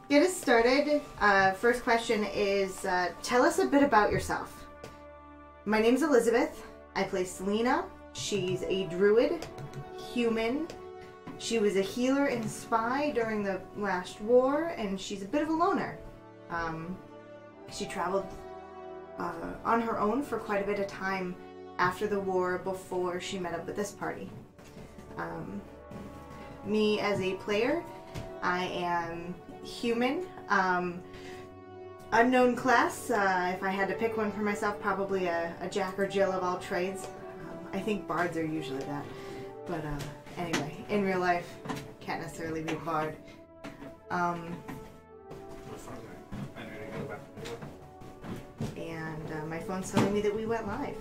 get us started, first question is, tell us a bit about yourself. My name's Elizabeth. I play Selena. She's a druid, human. She was a healer and spy during the last war, and she's a bit of a loner. She traveled on her own for quite a bit of time after the war before she met up with this party. Me as a player, I am human. Unknown class. If I had to pick one for myself, probably a Jack or Jill of all trades. I think bards are usually that. But anyway, in real life, can't necessarily be a bard. And my phone's telling me that we went live.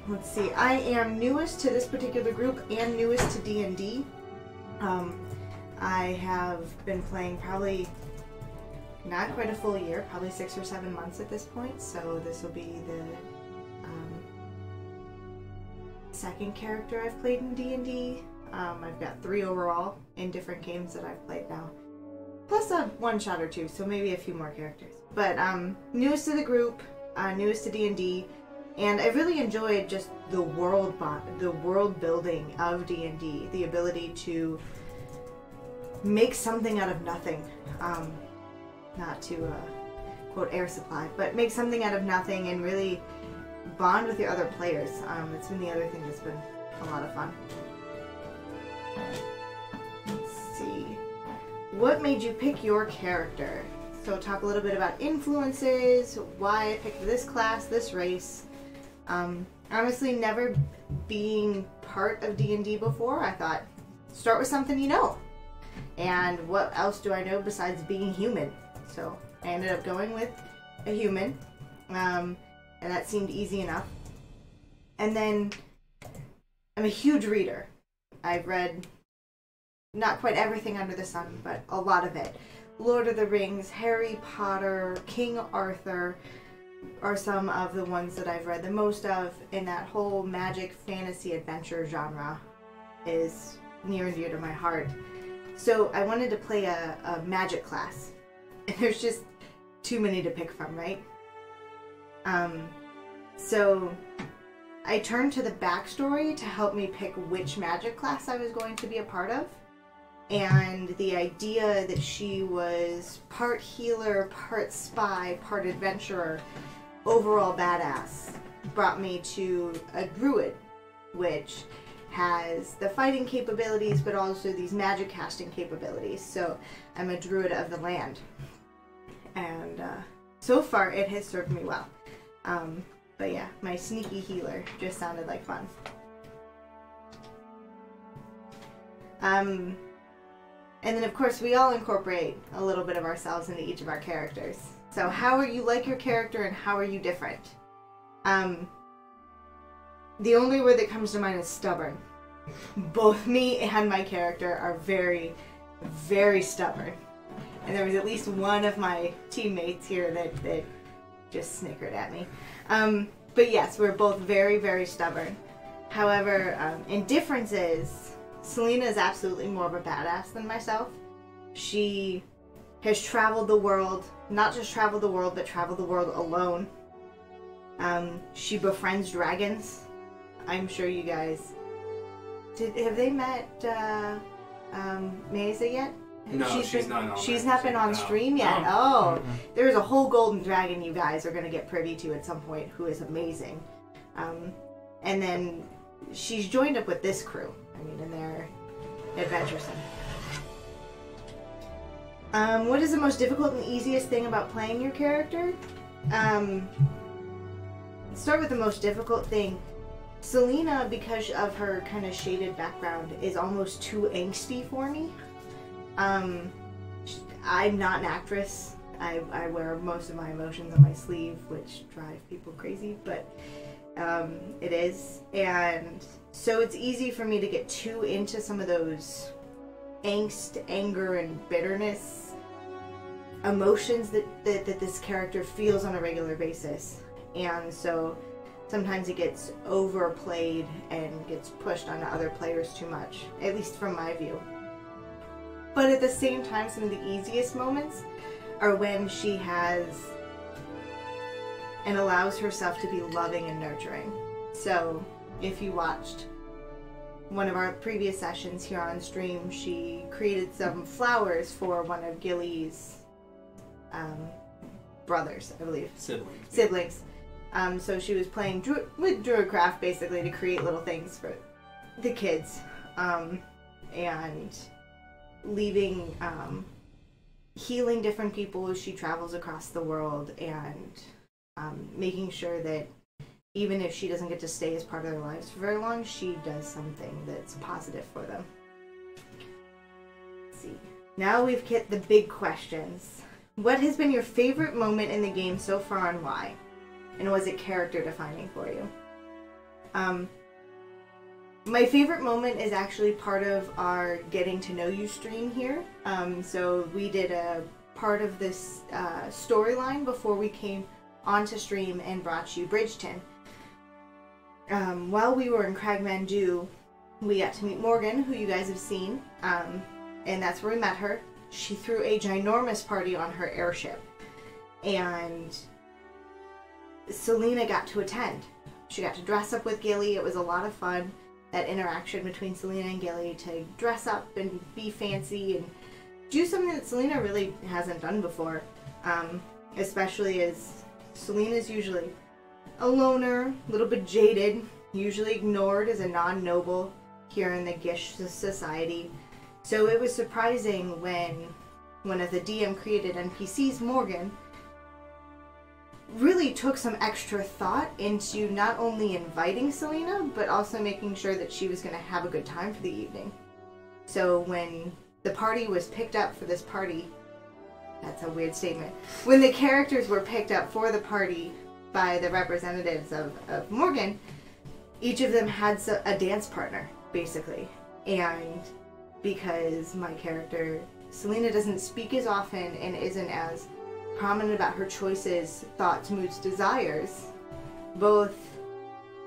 Let's see. I am newest to this particular group and newest to D&D. I have been playing probably not quite a full year, probably 6 or 7 months at this point, so this will be the second character I've played in D&D. I've got 3 overall in different games that I've played now, plus a one-shot or 2, so maybe a few more characters. But newest to the group, newest to D&D, and I really enjoyed just the world building of D&D, the ability to make something out of nothing. Not to quote Air Supply, but make something out of nothing and really bond with your other players. It's been the other thing that's been a lot of fun. Let's see. What made you pick your character? So talk a little bit about influences, why I picked this class, this race. Honestly, never being part of D&D before, I thought, start with something you know. And what else do I know besides being human? So I ended up going with a human, and that seemed easy enough. And then I'm a huge reader. I've read not quite everything under the sun, but a lot of it. Lord of the Rings, Harry Potter, King Arthur are some of the ones that I've read the most of, and that whole magic, fantasy, adventure genre is near and dear to my heart. So I wanted to play a magic class, and there's just too many to pick from, right? So I turned to the backstory to help me pick which magic class I was going to be a part of, and the idea that she was part healer, part spy, part adventurer, overall badass, brought me to a druid, which has the fighting capabilities, but also these magic casting capabilities. So I'm a druid of the land, and so far it has served me well. But yeah, my sneaky healer just sounded like fun. And then of course we all incorporate a little bit of ourselves into each of our characters. So how are you like your character, and how are you different? The only word that comes to mind is stubborn. Both me and my character are very, very stubborn. And there was at least one of my teammates here that just snickered at me. But yes, we're both very, very stubborn. However, in differences, Selena is absolutely more of a badass than myself. She has traveled the world, not just traveled the world, but traveled the world alone. She befriends dragons. I'm sure you guys... have they met Mesa yet? No, she's not. She's not been on stream yet. Oh, there's a whole golden dragon you guys are going to get privy to at some point, who is amazing. And then she's joined up with this crew. I mean, and they're adventuresome. What is the most difficult and easiest thing about playing your character? Let's start with the most difficult thing. Selena, because of her kind of shaded background, is almost too angsty for me. I'm not an actress. I wear most of my emotions on my sleeve, which drive people crazy, but it is. And so it's easy for me to get too into some of those angst, anger, and bitterness emotions that this character feels on a regular basis. And so sometimes it gets overplayed and gets pushed onto other players too much, at least from my view. But at the same time, some of the easiest moments are when she has and allows herself to be loving and nurturing. So if you watched one of our previous sessions here on stream, she created some flowers for one of Gilly's brothers, I believe. Siblings. So she was playing with Druidcraft basically to create little things for the kids, and leaving, healing different people as she travels across the world, and making sure that even if she doesn't get to stay as part of their lives for very long, she does something that's positive for them. Let's see. Now we've hit the big questions. What has been your favorite moment in the game so far and why? And was it character defining for you? My favorite moment is actually part of our getting to know you stream here. So we did a part of this storyline before we came onto stream and brought you Bridgeton. While we were in Cragmandu, we got to meet Morgan, who you guys have seen, and that's where we met her. She threw a ginormous party on her airship, and Selena got to attend. She got to dress up with Gilly. It was a lot of fun, that interaction between Selena and Gilly, to dress up and be fancy and do something that Selena really hasn't done before, especially as Selena's usually a loner, a little bit jaded, usually ignored as a non-noble here in the Gish society. So it was surprising when one of the DM created NPCs, Morgan, really took some extra thought into not only inviting Selena, but also making sure that she was going to have a good time for the evening. So when the party was picked up for this party, that's a weird statement, when the characters were picked up for the party by the representatives of Morgan, each of them had a dance partner, basically. And because my character, Selena, doesn't speak as often and isn't as prominent about her choices, thoughts, moods, desires, both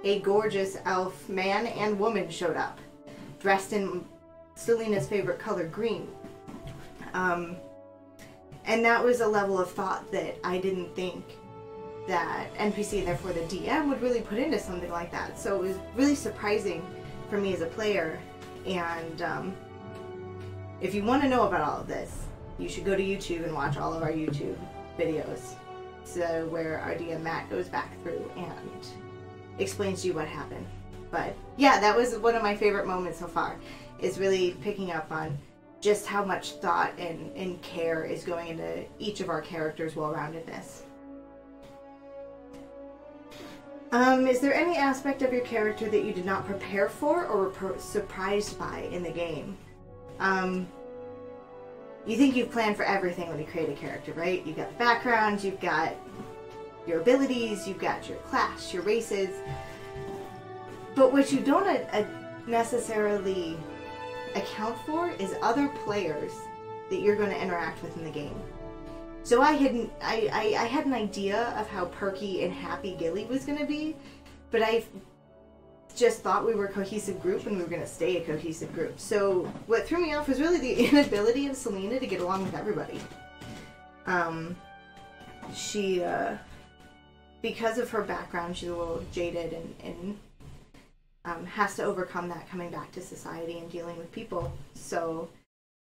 a gorgeous elf man and woman showed up, dressed in Selena's favorite color, green. And that was a level of thought that I didn't think that NPC, therefore the DM, would really put into something like that. So it was really surprising for me as a player. And if you want to know about all of this, you should go to YouTube and watch all of our YouTube videos. So where our DM Matt goes back through and explains to you what happened. But yeah, that was one of my favorite moments so far, is really picking up on just how much thought and care is going into each of our characters' well-roundedness. Is there any aspect of your character that you did not prepare for or were surprised by in the game? You think you've planned for everything when you create a character, right? You've got the background, you've got your abilities, you've got your class, your races. But what you don't necessarily account for is other players that you're going to interact with in the game. So I had an idea of how perky and happy Gilly was going to be, but I just thought we were a cohesive group and we were going to stay a cohesive group. So what threw me off was really the inability of Selena to get along with everybody. She, because of her background, she's a little jaded and has to overcome that coming back to society and dealing with people. So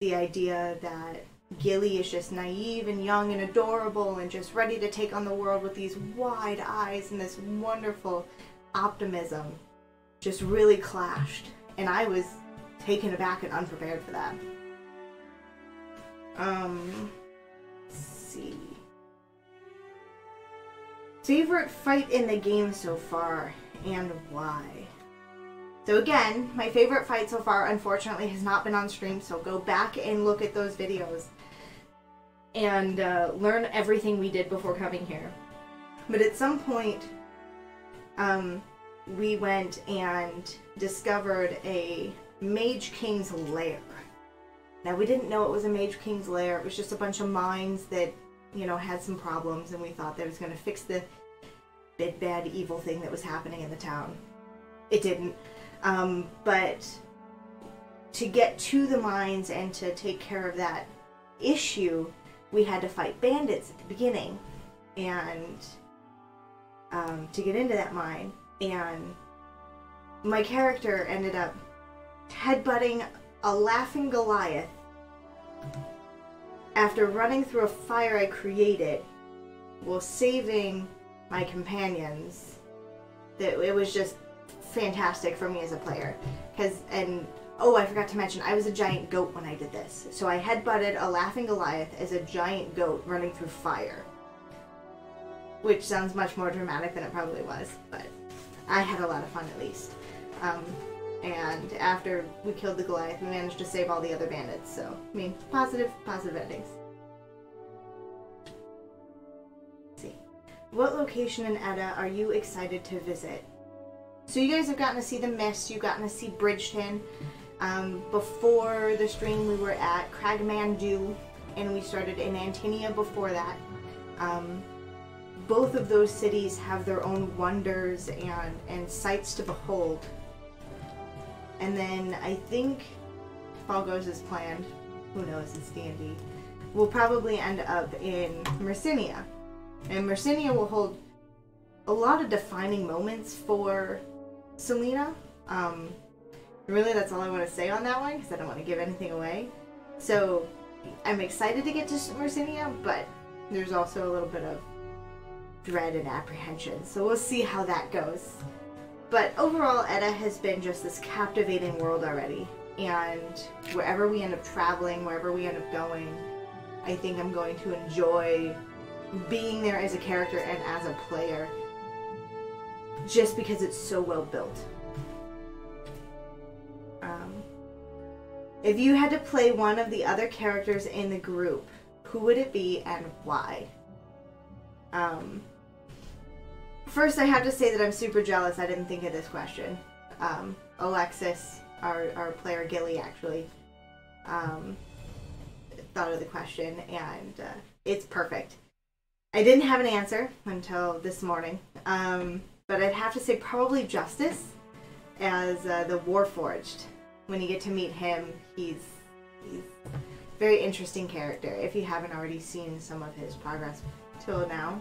the idea that Gilly is just naive and young and adorable and just ready to take on the world with these wide eyes and this wonderful optimism just really clashed. And I was taken aback and unprepared for that. Let's see. Favorite fight in the game so far and why? So again, my favorite fight so far, unfortunately, has not been on stream, so go back and look at those videos and learn everything we did before coming here. But at some point, we went and discovered a Mage King's lair. Now, we didn't know it was a Mage King's lair. It was just a bunch of mines that, you know, had some problems, and we thought that was going to fix the big, bad, evil thing that was happening in the town. It didn't. But to get to the mines and to take care of that issue, we had to fight bandits at the beginning, and to get into that mine. And my character ended up headbutting a laughing Goliath after running through a fire I created while saving my companions. It was just fantastic for me as a player. Oh, I forgot to mention, I was a giant goat when I did this. So I headbutted a laughing Goliath as a giant goat running through fire. Which sounds much more dramatic than it probably was, but I had a lot of fun at least. And after we killed the Goliath, we managed to save all the other bandits, so, I mean, positive endings. Let's see. What location in Edda are you excited to visit? So you guys have gotten to see the Mist, you've gotten to see Bridgeton. Before the stream we were at Cragmandu, and we started in Antinia before that. Both of those cities have their own wonders and sights to behold. And then I think, if all goes as planned, who knows, it's D&D, we'll probably end up in Mercinia. And Mercinia will hold a lot of defining moments for Selena. Really, that's all I want to say on that one, because I don't want to give anything away. So, I'm excited to get to Mercinia, but there's also a little bit of dread and apprehension. So we'll see how that goes. But overall, Edda has been just this captivating world already. And wherever we end up traveling, wherever we end up going, I think I'm going to enjoy being there as a character and as a player. Just because it's so well built. If you had to play one of the other characters in the group, who would it be and why? First, I have to say that I'm super jealous I didn't think of this question. Alexis, our player Gilly, actually thought of the question, and it's perfect. I didn't have an answer until this morning, but I'd have to say probably Justice as the Warforged. When you get to meet him, he's a very interesting character, if you haven't already seen some of his progress till now.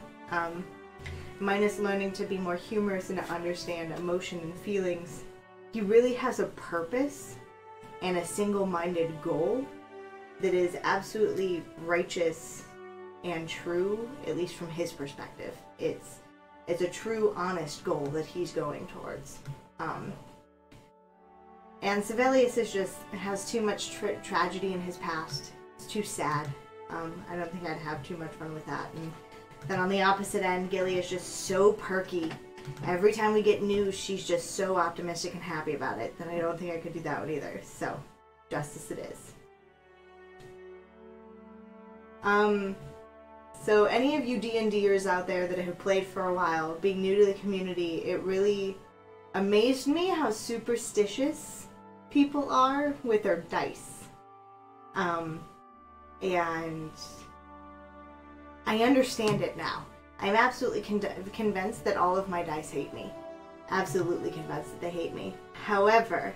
Minus learning to be more humorous and to understand emotion and feelings, he really has a purpose and a single-minded goal that is absolutely righteous and true, at least from his perspective. It's a true, honest goal that he's going towards. And Sibelius has too much tragedy in his past. It's too sad. I don't think I'd have too much fun with that. And then on the opposite end, Gilly is just so perky. Every time we get news, she's just so optimistic and happy about it that I don't think I could do that one either. So, Justice it is. So any of you D&Ders out there that have played for a while, being new to the community, it really amazed me how superstitious people are with their dice. And I understand it now. I'm absolutely convinced that all of my dice hate me. Absolutely convinced that they hate me. However,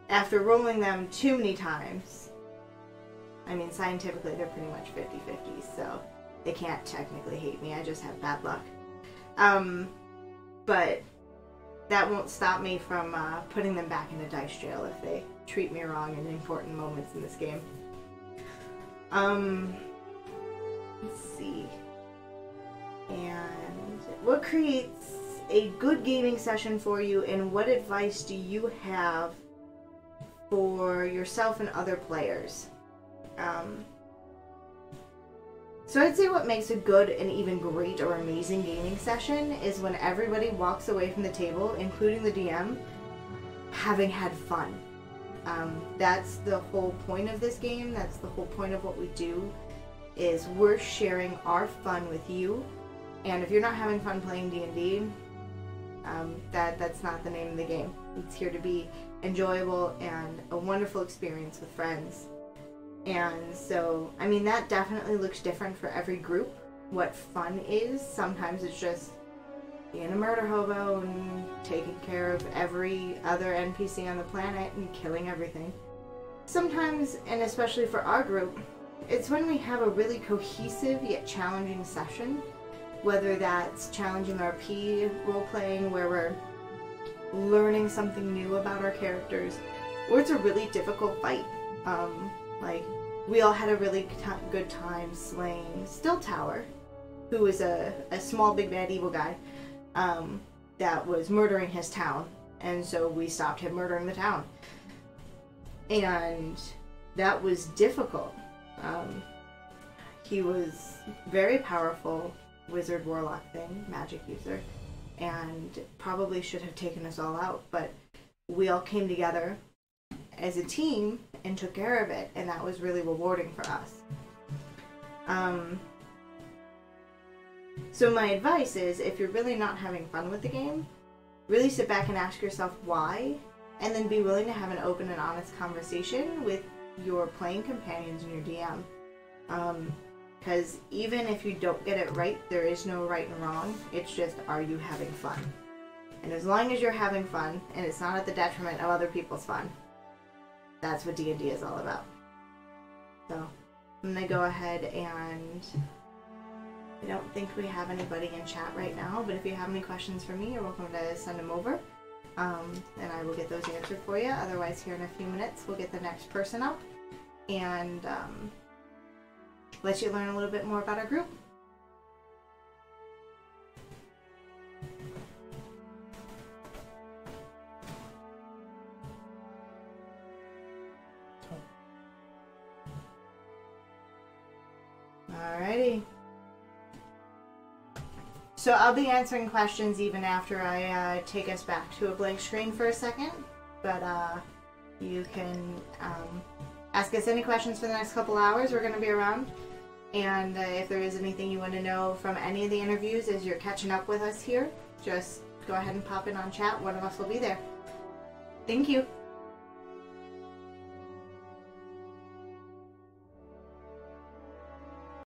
after rolling them too many times, I mean, scientifically they're pretty much 50-50, so they can't technically hate me. I just have bad luck. But that won't stop me from putting them back into dice jail if they treat me wrong in important moments in this game. Let's see. And what creates a good gaming session for you, and what advice do you have for yourself and other players? So I'd say what makes a good and even great or amazing gaming session is when everybody walks away from the table, including the DM, having had fun. That's the whole point of this game. That's the whole point of what we do, is we're sharing our fun with you. And if you're not having fun playing D&D, that's not the name of the game. It's here to be enjoyable and a wonderful experience with friends. And so, I mean, that definitely looks different for every group, what fun is. Sometimes it's just being a murder hobo and taking care of every other NPC on the planet and killing everything. Sometimes, and especially for our group, it's when we have a really cohesive yet challenging session, whether that's challenging RP role-playing where we're learning something new about our characters, or it's a really difficult fight. Like, we all had a really good time slaying Still Tower, who was a small big bad evil guy that was murdering his town, and so we stopped him murdering the town. And that was difficult. He was very powerful wizard warlock thing, magic user, and probably should have taken us all out, but we all came together as a team and took care of it, and that was really rewarding for us. So my advice is, if you're really not having fun with the game, really sit back and ask yourself why, and then be willing to have an open and honest conversation with your playing companions and your DM. Because even if you don't get it right, there is no right and wrong. It's just, are you having fun? And as long as you're having fun, and it's not at the detriment of other people's fun, that's what D&D is all about. So, I'm going to go ahead and... I don't think we have anybody in chat right now, but if you have any questions for me, you're welcome to send them over. And I will get those answered for you. Otherwise, here in a few minutes, we'll get the next person up and let you learn a little bit more about our group. Alrighty. So I'll be answering questions even after I take us back to a blank screen for a second, but you can ask us any questions for the next couple hours. We're going to be around, and if there is anything you want to know from any of the interviews as you're catching up with us here, just go ahead and pop in on chat. One of us will be there. Thank you.